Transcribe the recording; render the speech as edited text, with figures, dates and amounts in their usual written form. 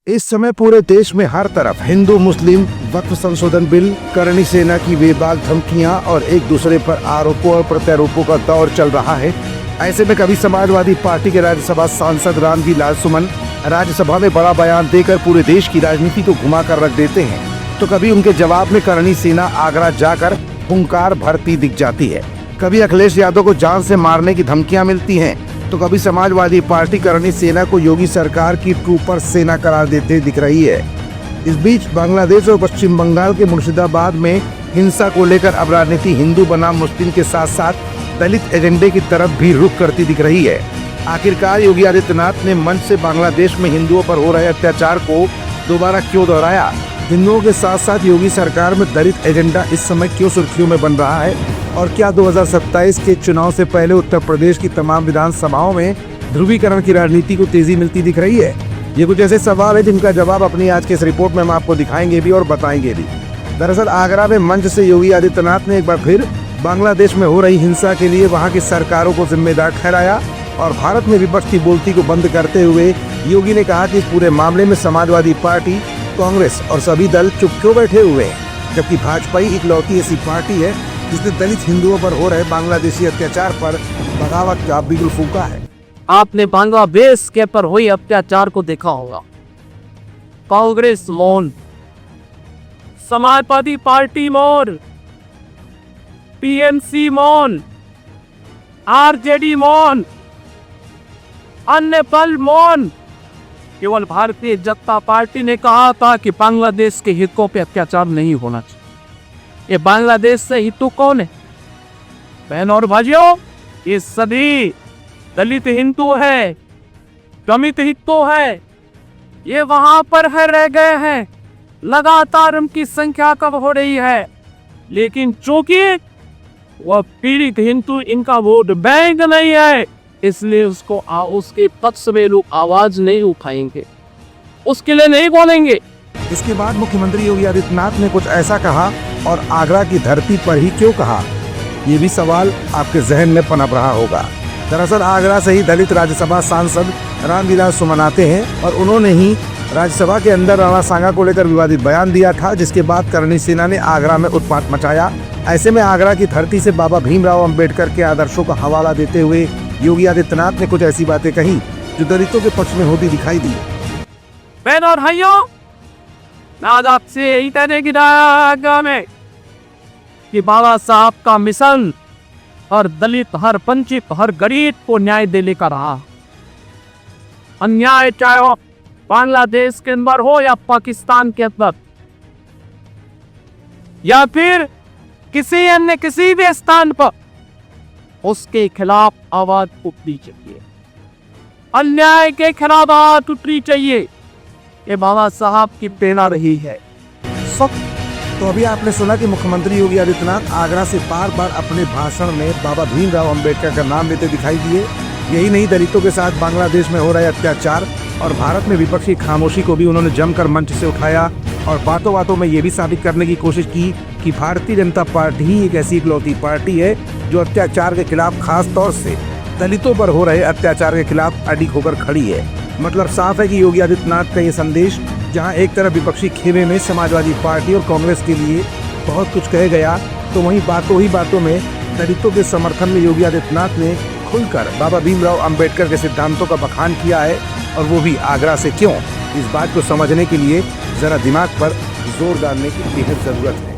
इस समय पूरे देश में हर तरफ हिंदू मुस्लिम वक्फ संशोधन बिल, करणी सेना की बेबाक धमकियां और एक दूसरे पर आरोपों और प्रत्यारोपों का दौर चल रहा है। ऐसे में कभी समाजवादी पार्टी के राज्यसभा सांसद रामविलास सुमन राज्यसभा में बड़ा बयान देकर पूरे देश की राजनीति को घुमा कर रख देते हैं, तो कभी उनके जवाब में करणी सेना आगरा जाकर हुंकार भरती दिख जाती है। कभी अखिलेश यादव को जान से मारने की धमकियां मिलती हैं, तो कभी समाजवादी पार्टी करणी सेना को योगी सरकार की ट्रूपर सेना करार देते दिख रही है। इस बीच बांग्लादेश और पश्चिम बंगाल के मुर्शिदाबाद में हिंसा को लेकर अब राजनीति हिंदू बनाम मुस्लिम के साथ साथ दलित एजेंडे की तरफ भी रुख करती दिख रही है। आखिरकार योगी आदित्यनाथ ने मंच से बांग्लादेश में हिंदुओं पर हो रहे अत्याचार को दोबारा क्यों दोहराया? हिंदुओं के साथ साथ योगी सरकार में दलित एजेंडा इस समय क्यों सुर्खियों में बन रहा है? और क्या 2027 के चुनाव से पहले उत्तर प्रदेश की तमाम विधानसभाओं में ध्रुवीकरण की राजनीति को तेजी मिलती दिख रही है? ये कुछ ऐसे सवाल है जिनका जवाब अपनी आज के इस रिपोर्ट में हम आपको दिखाएंगे भी और बताएंगे भी। दरअसल आगरा में मंच से योगी आदित्यनाथ ने एक बार फिर बांग्लादेश में हो रही हिंसा के लिए वहां की सरकारों को जिम्मेदार ठहराया और भारत में विपक्ष की बोलती को बंद करते हुए योगी ने कहा कि इस पूरे मामले में समाजवादी पार्टी, कांग्रेस और सभी दल चुप क्यों बैठे हुए हैं, जबकि भाजपा ही इकलौती ऐसी पार्टी है जिसने दलित हिंदुओं पर हो रहे बांग्लादेशी अत्याचार पर बगावत का बिगुल फूंका है। आपने बांग्लादेश के पर हुए अत्याचार को देखा होगा। कांग्रेस मौन, समाजवादी पार्टी मौन, पीएमसी मौन, आरजेडी मौन, अन्य बल मौन। केवल भारतीय जनता पार्टी ने कहा था कि बांग्लादेश के हितों पे अत्याचार नहीं होना चाहिए। ये बांग्लादेश से हितू कौन है? बहनों और भाइयों, ये सभी दलित हिंदू है, दलित हिंदू है। ये वहां पर है रह गए हैं। लगातार उनकी संख्या कम हो रही है, लेकिन चूंकि वह पीड़ित हिंदू इनका वोट बैंक नहीं है, इसलिए उसके पक्ष में लोग आवाज नहीं उठाएंगे, उसके लिए नहीं बोलेंगे। इसके बाद मुख्यमंत्री योगी आदित्यनाथ ने कुछ ऐसा कहा और आगरा की धरती पर ही क्यों कहा, ये भी सवाल आपके जहन में पनप रहा होगा। दरअसल आगरा से ही दलित राज्यसभा सांसद रामविलास सुमन आते हैं और उन्होंने ही राज्यसभा के अंदर राणा सांगा को लेकर विवादित बयान दिया था, जिसके बाद करणी सेना ने आगरा में उत्पात मचाया। ऐसे में आगरा की धरती से बाबा भीमराव अंबेडकर के आदर्शों का हवाला देते हुए योगी आदित्यनाथ ने कुछ ऐसी बातें कही जो दलितों के पक्ष में होती दिखाई दी। बहनों और भाइयों, आज आपसे यही कहने की में कि बाबा साहब का मिशन हर दलित, हर वंचित, हर गरीब को न्याय देने का रहा। अन्याय चाहे बांग्लादेश के अंदर हो या पाकिस्तान के अंदर या फिर किसी भी स्थान पर, उसके खिलाफ आवाज उठनी चाहिए। अन्याय के खिलाफ आवाज उठनी चाहिए। ये बाबा साहब की प्रेरणा रही है। तो अभी आपने सुना कि मुख्यमंत्री योगी आदित्यनाथ आगरा से बार बार अपने भाषण में बाबा भीमराव अंबेडकर का नाम लेते दिखाई दिए। यही नहीं, दलितों के साथ बांग्लादेश में हो रहे अत्याचार और भारत में विपक्ष की खामोशी को भी उन्होंने जमकर मंच से उठाया और बातों बातों में ये भी साबित करने की कोशिश की कि भारतीय जनता पार्टी ही एक ऐसी इकलौती पार्टी है जो अत्याचार के खिलाफ, खास तौर से दलितों पर हो रहे अत्याचार के खिलाफ अडिग होकर खड़ी है। मतलब साफ है कि योगी आदित्यनाथ का ये संदेश, जहां एक तरफ विपक्षी खेमे में समाजवादी पार्टी और कांग्रेस के लिए बहुत कुछ कहे गया, तो वहीं बातों ही बातों में दलितों के समर्थन में योगी आदित्यनाथ ने खुलकर बाबा भीमराव अंबेडकर के सिद्धांतों का बखान किया है, और वो भी आगरा से क्यों। इस बात को समझने के लिए जरा दिमाग पर जोर डालने की बेहद जरूरत है।